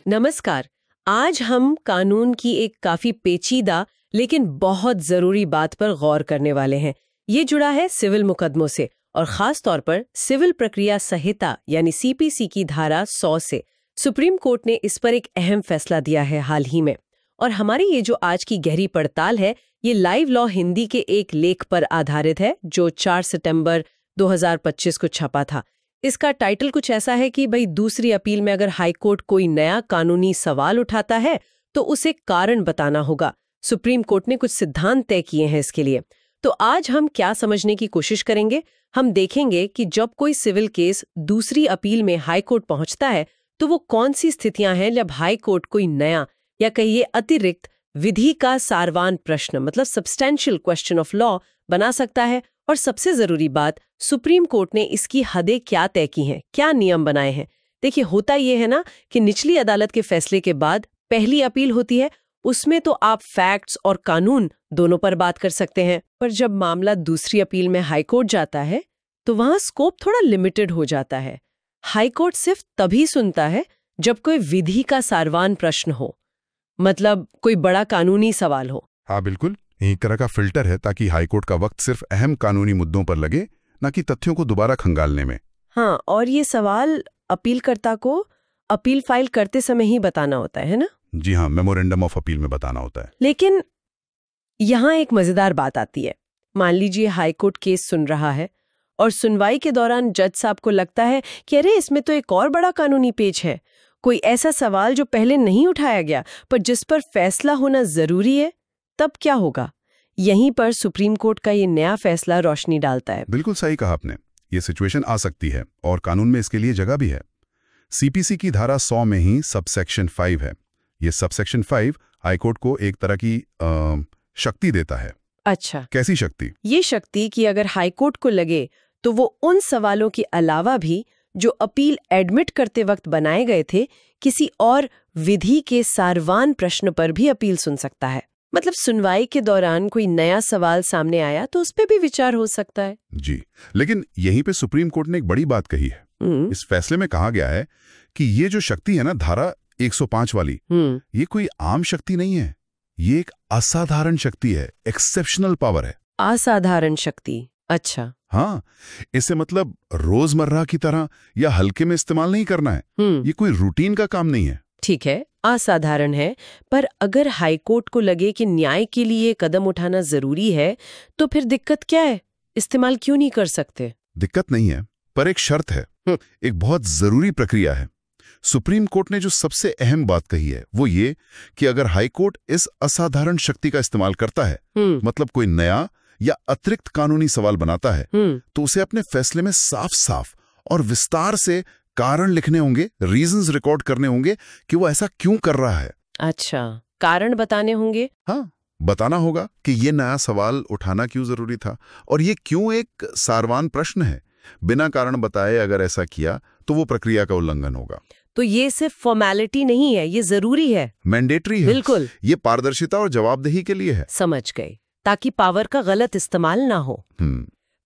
नमस्कार। आज हम कानून की एक काफी पेचीदा लेकिन बहुत जरूरी बात पर गौर करने वाले हैं। ये जुड़ा है सिविल मुकदमों से और खास तौर पर सिविल प्रक्रिया संहिता यानी सीपीसी की धारा 100 से। सुप्रीम कोर्ट ने इस पर एक अहम फैसला दिया है हाल ही में। और हमारी ये जो आज की गहरी पड़ताल है, ये लाइव लॉ हिंदी के एक लेख पर आधारित है जो 4 सितंबर 2025 को छपा था। इसका टाइटल कुछ ऐसा है कि भाई दूसरी अपील में अगर हाईकोर्ट कोई नया कानूनी सवाल उठाता है तो उसे कारण बताना होगा। सुप्रीम कोर्ट ने कुछ सिद्धांत तय किए हैं इसके लिए। तो आज हम क्या समझने की कोशिश करेंगे, हम देखेंगे कि जब कोई सिविल केस दूसरी अपील में हाईकोर्ट पहुंचता है तो वो कौन सी स्थितियां हैं जब हाईकोर्ट कोई नया या कहिए अतिरिक्त विधि का सारवान प्रश्न मतलब सब्सटेंशियल क्वेश्चन ऑफ लॉ बना सकता है। और सबसे जरूरी बात, सुप्रीम कोर्ट ने इसकी हदें क्या तय की हैं, क्या नियम बनाए हैं। देखिए, होता यह है ना कि निचली अदालत के फैसले के बाद पहली अपील होती है, उसमें तो आप फैक्ट्स और कानून दोनों पर बात कर सकते हैं। पर जब मामला दूसरी अपील में हाईकोर्ट जाता है तो वहां स्कोप थोड़ा लिमिटेड हो जाता है। हाईकोर्ट सिर्फ तभी सुनता है जब कोई विधि का सारवान प्रश्न हो, मतलब कोई बड़ा कानूनी सवाल हो। हाँ बिल्कुल, एक तरह का फिल्टर है ताकि हाईकोर्ट का वक्त सिर्फ अहम कानूनी मुद्दों पर लगे, न कि तथ्यों को दोबारा खंगालने में। हाँ, और ये सवाल अपीलकर्ता को अपील फाइल करते समय ही बताना होता है ना? जी हाँ, मेमोरेंडम ऑफ अपील में बताना होता है। लेकिन यहाँ एक मजेदार बात आती है। मान लीजिए हाईकोर्ट केस सुन रहा है और सुनवाई के दौरान जज साहब को लगता है कि अरे इसमें तो एक और बड़ा कानूनी पेच है, कोई ऐसा सवाल जो पहले नहीं उठाया गया पर जिस पर फैसला होना जरूरी है। तब क्या होगा? यहीं पर सुप्रीम कोर्ट का ये नया फैसला रोशनी डालता है। बिल्कुल सही कहा आपने, ये सिचुएशन आ सकती है और कानून में इसके लिए जगह भी है। सीपीसी की धारा 100 में ही सबसेक्शन 5 है। ये सबसेक्शन 5 हाईकोर्ट को एक तरह की शक्ति देता है। अच्छा, कैसी शक्ति? ये शक्ति कि अगर हाईकोर्ट को लगे तो वो उन सवालों के अलावा भी जो अपील एडमिट करते वक्त बनाए गए थे, किसी और विधि के सारवान प्रश्न पर भी अपील सुन सकता है। मतलब सुनवाई के दौरान कोई नया सवाल सामने आया तो उस पे भी विचार हो सकता है। जी, लेकिन यहीं पे सुप्रीम कोर्ट ने एक बड़ी बात कही है। इस फैसले में कहा गया है कि ये जो शक्ति है ना, धारा 105 वाली, ये कोई आम शक्ति नहीं है, ये एक असाधारण शक्ति है, एक्सेप्शनल पावर है। असाधारण शक्ति? अच्छा। हाँ, इसे मतलब रोजमर्रा की तरह या हल्के में इस्तेमाल नहीं करना है। ये कोई रूटीन का काम नहीं है। ठीक है, असाधारण है, पर अगर हाईकोर्ट को लगे कि न्याय के लिए कदम उठाना जरूरी है तो फिर दिक्कत क्या है? इस्तेमाल क्यों नहीं कर सकते? दिक्कत नहीं है, पर एक शर्त है, एक बहुत जरूरी प्रक्रिया है। सुप्रीम कोर्ट ने जो सबसे अहम बात कही है वो ये कि अगर हाईकोर्ट इस असाधारण शक्ति का इस्तेमाल करता है, मतलब कोई नया या अतिरिक्त कानूनी सवाल बनाता है, तो उसे अपने फैसले में साफ साफ और विस्तार से कारण लिखने होंगे, रीजंस रिकॉर्ड करने होंगे कि वो ऐसा क्यों कर रहा है। अच्छा, कारण बताने होंगे? हाँ, बताना होगा कि ये नया सवाल उठाना क्यों जरूरी था और ये क्यों एक सारवान प्रश्न है। बिना कारण बताए अगर ऐसा किया तो वो प्रक्रिया का उल्लंघन होगा। तो ये सिर्फ फॉर्मेलिटी नहीं है, ये जरूरी है, मैंडेटरी है। बिल्कुल, ये पारदर्शिता और जवाबदेही के लिए है। समझ गए, ताकि पावर का गलत इस्तेमाल ना हो।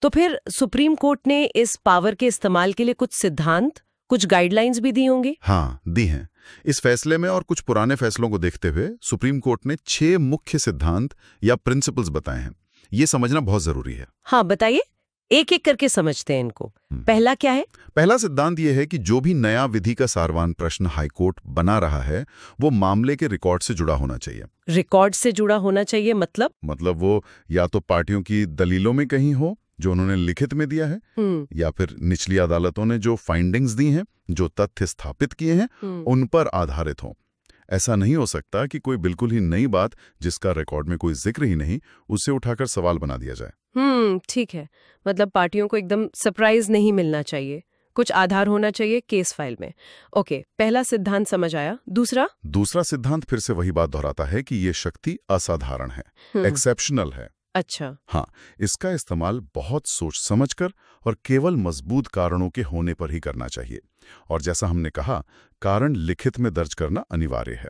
तो फिर सुप्रीम कोर्ट ने इस पावर के इस्तेमाल के लिए कुछ सिद्धांत, कुछ गाइडलाइंस भी दी होंगी? हाँ, दी हैं। इस फैसले में और कुछ पुराने फैसलों को देखते हुए सुप्रीम कोर्ट ने 6 मुख्य सिद्धांत या प्रिंसिपल्स बताए हैं। ये समझना बहुत जरूरी है। हाँ, बताइए, एक एक करके समझते हैं इनको। पहला क्या है? पहला सिद्धांत यह है कि जो भी नया विधि का सारवान प्रश्न हाईकोर्ट बना रहा है वो मामले के रिकॉर्ड से जुड़ा होना चाहिए। रिकॉर्ड से जुड़ा होना चाहिए मतलब वो या तो पार्टियों की दलीलों में कहीं हो जो उन्होंने लिखित में दिया है, या फिर निचली अदालतों ने जो फाइंडिंग्स दी हैं, जो तथ्य स्थापित किए हैं, उन पर आधारित हो। ऐसा नहीं हो सकता कि कोई बिल्कुल ही नई बात जिसका रिकॉर्ड में कोई जिक्र ही नहीं, उसे उठाकर सवाल बना दिया जाए। ठीक है, मतलब पार्टियों को एकदम सरप्राइज नहीं मिलना चाहिए, कुछ आधार होना चाहिए केस फाइल में। ओके, पहला सिद्धांत समझ आया। दूसरा सिद्धांत फिर से वही बात दोहराता है कि ये शक्ति असाधारण है, एक्सेप्शनल है। अच्छा। हाँ, इसका इस्तेमाल बहुत सोच समझकर और केवल मजबूत कारणों के होने पर ही करना चाहिए। और जैसा हमने कहा, कारण लिखित में दर्ज करना अनिवार्य है।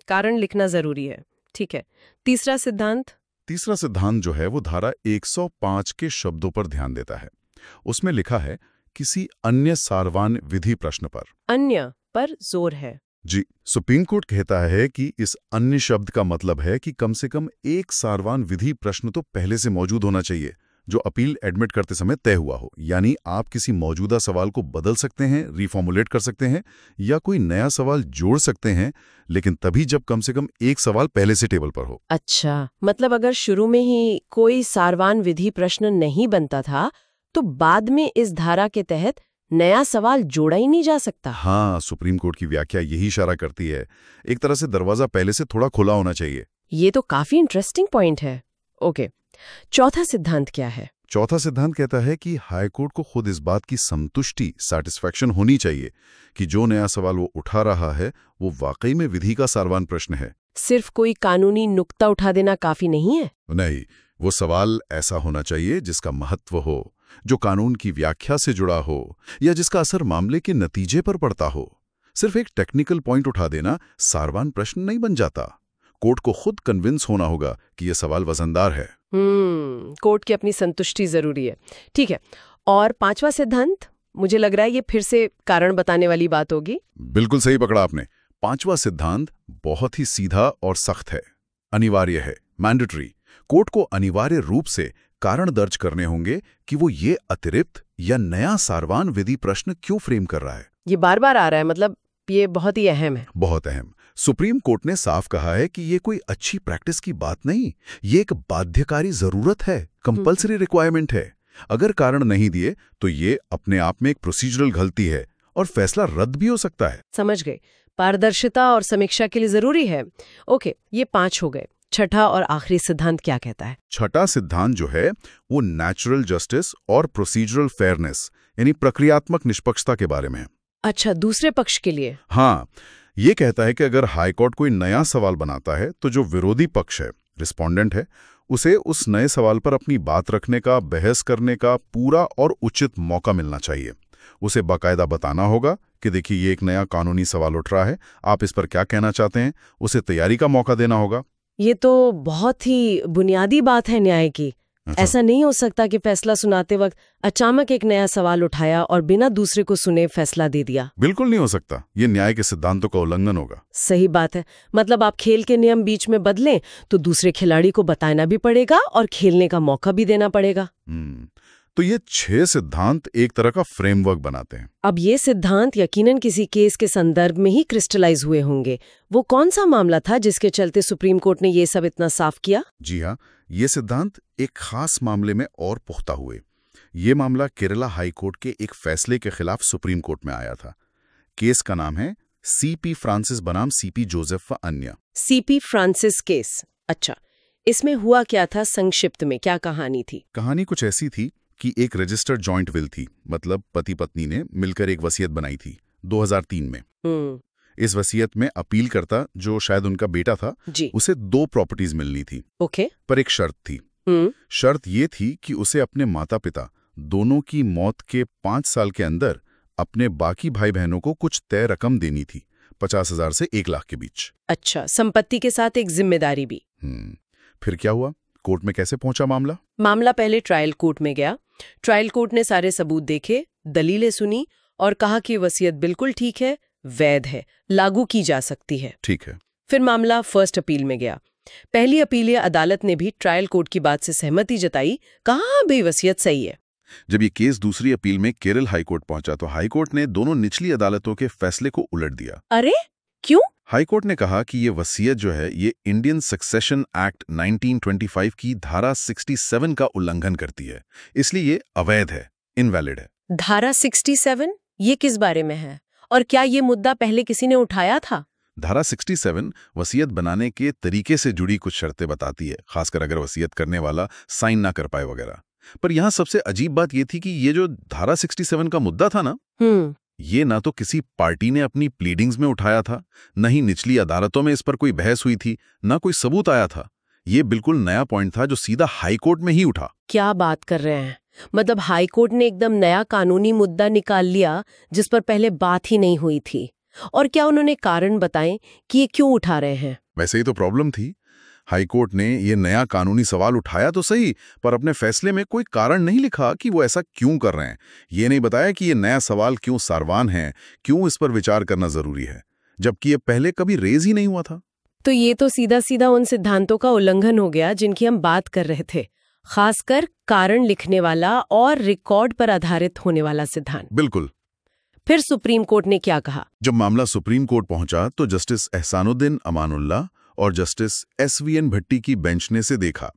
कारण लिखना जरूरी है। ठीक है, तीसरा सिद्धांत जो है वो धारा 105 के शब्दों पर ध्यान देता है। उसमें लिखा है किसी अन्य सारवान विधि प्रश्न पर। अन्य पर जोर है। जी, सुप्रीम कोर्ट कहता है कि इस अन्य शब्द का मतलब है कि कम से कम एक सारवान विधि प्रश्न तो पहले से मौजूद होना चाहिए, जो अपील एडमिट करते समय तय हुआ हो। यानी आप किसी मौजूदा सवाल को बदल सकते हैं, रिफॉर्मुलेट कर सकते हैं या कोई नया सवाल जोड़ सकते हैं, लेकिन तभी जब कम से कम एक सवाल पहले से टेबल पर हो। अच्छा, मतलब अगर शुरू में ही कोई सारवान विधि प्रश्न नहीं बनता था, तो बाद में इस धारा के तहत नया सवाल जोड़ा ही नहीं जा सकता। हाँ, सुप्रीम कोर्ट की व्याख्या यही इशारा करती है। एक तरह से दरवाजा पहले से थोड़ा खुला होना चाहिए। ये तो काफी इंटरेस्टिंग पॉइंट है। ओके, चौथा सिद्धांत क्या है? चौथा सिद्धांत कहता है कि हाईकोर्ट को खुद इस बात की संतुष्टि, सैटिस्फैक्शन होनी चाहिए कि जो नया सवाल वो उठा रहा है वो वाकई में विधि का सारवान प्रश्न है। सिर्फ कोई कानूनी नुक्ता उठा देना काफी नहीं है? नहीं, वो सवाल ऐसा होना चाहिए जिसका महत्व हो, जो कानून की व्याख्या से जुड़ा हो या जिसका असर मामले के नतीजे पर पड़ता हो। सिर्फ एक टेक्निकल पॉइंट उठा देना सारवान प्रश्न नहीं बन जाता। कोर्ट को खुद कन्विंस होना होगा कि यह सवाल वजनदार है। कोर्ट की अपनी संतुष्टि जरूरी है। ठीक है, और पांचवा सिद्धांत, मुझे लग रहा है ये फिर से कारण बताने वाली बात होगी। बिल्कुल सही पकड़ा आपने। पांचवा सिद्धांत बहुत ही सीधा और सख्त है, अनिवार्य है, मैंडेटरी। कोर्ट को अनिवार्य रूप से कारण दर्ज करने होंगे कि वो ये अतिरिक्त या नया सारवान विधि प्रश्न क्यों फ्रेम कर रहा है। ये बार बार आ रहा है, मतलब ये बहुत ही अहम है। बहुत अहम। सुप्रीम कोर्ट ने साफ कहा है कि ये कोई अच्छी प्रैक्टिस की बात नहीं, ये एक बाध्यकारी जरूरत है, कंपल्सरी रिक्वायरमेंट है। अगर कारण नहीं दिए तो ये अपने आप में एक प्रोसीजरल गलती है और फैसला रद्द भी हो सकता है। समझ गए। पारदर्शिता और समीक्षा के लिए जरूरी है। ओके, ये 5 हो गए। छठा और आखिरी सिद्धांत क्या कहता है? छठा सिद्धांत जो है वो नेचुरल जस्टिस और प्रोसीजरल फेयरनेस यानी प्रक्रियात्मक निष्पक्षता के बारे में है। अच्छा, दूसरे पक्ष के लिए? हाँ, ये कहता है कि अगर हाईकोर्ट कोई नया सवाल बनाता है तो जो विरोधी पक्ष है, रिस्पोंडेंट है, उसे उस नए सवाल पर अपनी बात रखने का, बहस करने का पूरा और उचित मौका मिलना चाहिए। उसे बाकायदा बताना होगा कि देखिए ये एक नया कानूनी सवाल उठ रहा है, आप इस पर क्या कहना चाहते हैं। उसे तैयारी का मौका देना होगा। ये तो बहुत ही बुनियादी बात है न्याय की। ऐसा नहीं हो सकता कि फैसला सुनाते वक्त अचानक एक नया सवाल उठाया और बिना दूसरे को सुने फैसला दे दिया। बिल्कुल नहीं हो सकता, ये न्याय के सिद्धांतों का उल्लंघन होगा। सही बात है। मतलब आप खेल के नियम बीच में बदलें तो दूसरे खिलाड़ी को बताना भी पड़ेगा और खेलने का मौका भी देना पड़ेगा। तो ये 6 सिद्धांत एक तरह का फ्रेमवर्क बनाते हैं। अब ये सिद्धांत यकीनन किसी केस के संदर्भ में ही क्रिस्टलाइज हुए होंगे। वो कौन सा मामला था जिसके चलते सुप्रीम कोर्ट ने ये सब इतना साफ किया? जी हाँ, ये सिद्धांत एक खास मामले में और पुख्ता हुए। ये मामला केरला हाई कोर्ट के एक फैसले के खिलाफ सुप्रीम कोर्ट में आया था। केस का नाम है सीपी फ्रांसिस बनाम सीपी जोसेफ व अन्य। CP Francis case. अच्छा, इसमें हुआ क्या था? संक्षिप्त में क्या कहानी थी? कहानी कुछ ऐसी थी कि एक रजिस्टर्ड जॉइंट विल थी, मतलब पति पत्नी ने मिलकर एक वसीयत बनाई थी 2003 में। इस वसीयत में अपीलकर्ता, जो शायद उनका बेटा था, उसे 2 प्रॉपर्टीज मिलनी थी। ओके। पर एक शर्त थी। शर्त ये थी कि उसे अपने माता पिता दोनों की मौत के 5 साल के अंदर अपने बाकी भाई बहनों को कुछ तय रकम देनी थी, 50,000 से 1 लाख के बीच। अच्छा, संपत्ति के साथ एक जिम्मेदारी भी। फिर क्या हुआ? कोर्ट में कैसे पहुंचा मामला? मामला पहले ट्रायल कोर्ट में गया। ट्रायल कोर्ट ने सारे सबूत देखे, दलीलें सुनी और कहा कि वसीयत बिल्कुल ठीक है, वैध है, लागू की जा सकती है। ठीक है। फिर मामला फर्स्ट अपील में गया। पहली अपीलीय अदालत ने भी ट्रायल कोर्ट की बात से सहमति जताई, कहा भी वसीयत सही है। जब ये केस दूसरी अपील में केरल हाईकोर्ट पहुंचा तो हाईकोर्ट ने दोनों निचली अदालतों के फैसले को उलट दिया। अरे क्यों? हाईकोर्ट ने कहा कि ये वसीयत जो है ये इंडियन सक्सेशन एक्ट 1925 की धारा 67 का उल्लंघन करती है, इसलिए ये अवैध है, इनवैलिड है। धारा 67 ये किस बारे में है और क्या ये मुद्दा पहले किसी ने उठाया था? धारा 67 वसीयत बनाने के तरीके से जुड़ी कुछ शर्तें बताती है, खासकर अगर वसीयत करने वाला साइन ना कर पाए वगैरह। पर यहाँ सबसे अजीब बात ये थी कि ये जो धारा 67 का मुद्दा था ना, ये ना तो किसी पार्टी ने अपनी प्लीडिंग्स में उठाया था, न ही निचली अदालतों में इस पर कोई बहस हुई थी, ना कोई सबूत आया था। ये बिल्कुल नया पॉइंट था जो सीधा हाईकोर्ट में ही उठा। क्या बात कर रहे हैं? मतलब हाईकोर्ट ने एकदम नया कानूनी मुद्दा निकाल लिया जिस पर पहले बात ही नहीं हुई थी। और क्या उन्होंने कारण बताएं कि ये क्यों उठा रहे हैं? वैसे ही तो प्रॉब्लम थी। हाईकोर्ट ने ये नया कानूनी सवाल उठाया तो सही, पर अपने फैसले में कोई कारण नहीं लिखा कि वो ऐसा क्यों कर रहे हैं। ये नहीं बताया कि ये नया सवाल क्यों सारवान है, क्यों इस पर विचार करना जरूरी है। जबकि ये पहले कभी रेज ही नहीं हुआ था। तो ये तो सीधा सीधा उन सिद्धांतों का उल्लंघन हो गया जिनकी हम बात कर रहे थे, खासकर कारण लिखने वाला और रिकॉर्ड पर आधारित होने वाला सिद्धांत। बिल्कुल। फिर सुप्रीम कोर्ट ने क्या कहा? जब मामला सुप्रीम कोर्ट पहुंचा तो जस्टिस एहसानुद्दीन अमानुल्लाह और जस्टिस SVN भट्टी की बेंच ने इसे देखा।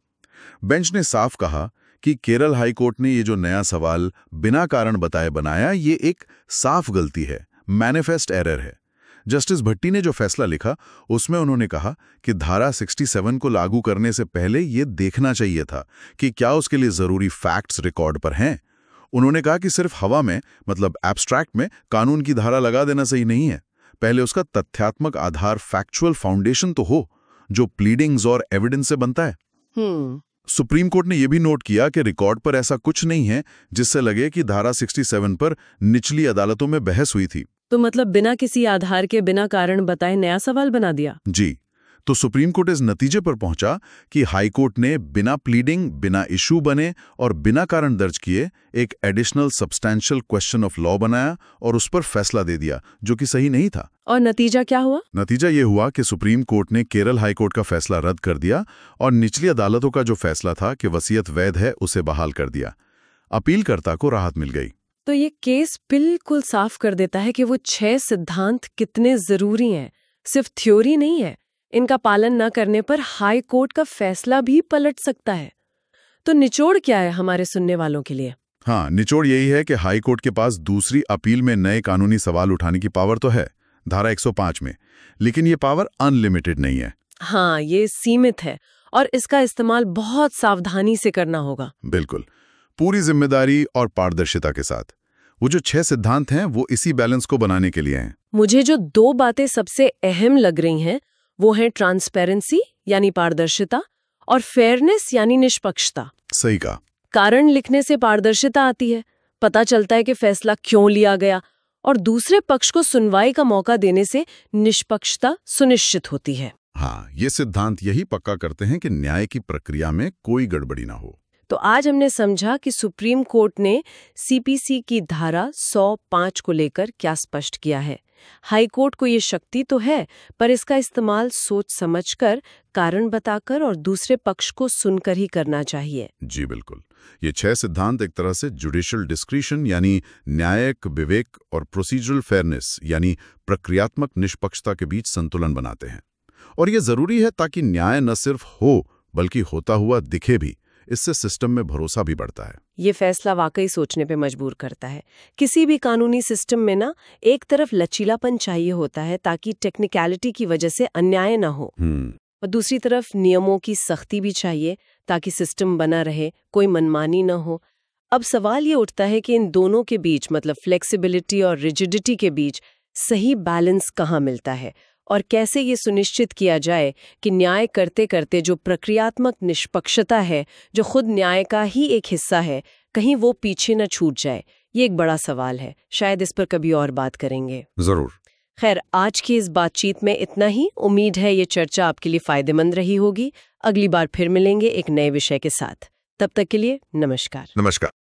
बेंच ने साफ कहा कि केरल हाई कोर्ट ने ये जो नया सवाल बिना कारण बताए बनाया, ये एक साफ गलती है, मैनिफेस्ट एरर है। जस्टिस भट्टी ने जो फैसला लिखा उसमें उन्होंने कहा कि धारा 67 को लागू करने से पहले ये देखना चाहिए था कि क्या उसके लिए जरूरी फैक्ट्स रिकॉर्ड पर हैं। उन्होंने कहा कि सिर्फ हवा में, मतलब एब्स्ट्रैक्ट में कानून की धारा लगा देना सही नहीं है। पहले उसका तथ्यात्मक आधार, फैक्चुअल फाउंडेशन तो हो, जो प्लीडिंग्स और एविडेंस से बनता है। सुप्रीम कोर्ट ने यह भी नोट किया कि रिकॉर्ड पर ऐसा कुछ नहीं है जिससे लगे कि धारा 67 पर निचली अदालतों में बहस हुई थी। तो मतलब बिना किसी आधार के, बिना कारण बताए नया सवाल बना दिया। जी। तो सुप्रीम कोर्ट इस नतीजे पर पहुंचा कि हाई कोर्ट ने बिना प्लीडिंग, बिना इशू बने और बिना कारण दर्ज किए एक additional substantial question of law बनाया और उस पर फैसला दे दिया, जो कि सही नहीं था। और नतीजा क्या हुआ? नतीजा ये हुआ कि सुप्रीम कोर्ट ने केरल हाई कोर्ट का फैसला रद्द कर दिया और निचली अदालतों का जो फैसला था कि वसीयत वैध है, उसे बहाल कर दिया। अपीलकर्ता को राहत मिल गई। तो ये केस बिल्कुल साफ कर देता है कि वो 6 सिद्धांत कितने जरूरी हैं। सिर्फ थ्योरी नहीं है, इनका पालन न करने पर हाई कोर्ट का फैसला भी पलट सकता है। तो निचोड़ क्या है हमारे सुनने वालों के लिए? हाँ, निचोड़ यही है कि हाई कोर्ट के पास दूसरी अपील में नए कानूनी सवाल उठाने की पावर तो है, धारा 105 में, लेकिन ये पावर अनलिमिटेड नहीं है। हाँ, ये सीमित है और इसका इस्तेमाल बहुत सावधानी से करना होगा। बिल्कुल, पूरी जिम्मेदारी और पारदर्शिता के साथ। वो जो 6 सिद्धांत हैं वो इसी बैलेंस को बनाने के लिए हैं। मुझे जो 2 बातें सबसे अहम लग रही हैं वो है ट्रांसपेरेंसी यानी पारदर्शिता और फेयरनेस यानी निष्पक्षता। सही कहा। कारण लिखने से पारदर्शिता आती है, पता चलता है कि फैसला क्यों लिया गया, और दूसरे पक्ष को सुनवाई का मौका देने से निष्पक्षता सुनिश्चित होती है। हाँ, ये सिद्धांत यही पक्का करते हैं कि न्याय की प्रक्रिया में कोई गड़बड़ी ना हो। तो आज हमने समझा कि सुप्रीम कोर्ट ने CPC की धारा 105 को लेकर क्या स्पष्ट किया है। हाई कोर्ट को ये शक्ति तो है, पर इसका इस्तेमाल सोच समझकर, कारण बताकर और दूसरे पक्ष को सुनकर ही करना चाहिए। जी बिल्कुल। ये 6 सिद्धांत एक तरह से जुडिशियल डिस्क्रिशन यानी न्यायिक विवेक और प्रोसीजरल फेयरनेस यानी प्रक्रियात्मक निष्पक्षता के बीच संतुलन बनाते हैं। और ये जरूरी है ताकि न्याय न सिर्फ हो बल्कि होता हुआ दिखे भी। इससे सिस्टम में भरोसा भी बढ़ता है। ये फैसला वाकई सोचने पे मजबूर करता है। किसी भी कानूनी सिस्टम में ना एक तरफ लचीलापन चाहिए होता है ताकि टेक्निकलिटी की वजह से अन्याय ना हो, और दूसरी तरफ नियमों की सख्ती भी चाहिए ताकि सिस्टम बना रहे, कोई मनमानी ना हो। अब सवाल ये उठता है कि इन दोनों के बीच, मतलब फ्लेक्सिबिलिटी और रिजिडिटी के बीच सही बैलेंस कहाँ मिलता है, और कैसे ये सुनिश्चित किया जाए कि न्याय करते करते जो प्रक्रियात्मक निष्पक्षता है, जो खुद न्याय का ही एक हिस्सा है, कहीं वो पीछे न छूट जाए। ये एक बड़ा सवाल है। शायद इस पर कभी और बात करेंगे। जरूर। खैर, आज की इस बातचीत में इतना ही। उम्मीद है ये चर्चा आपके लिए फायदेमंद रही होगी। अगली बार फिर मिलेंगे एक नए विषय के साथ। तब तक के लिए नमस्कार। नमस्कार।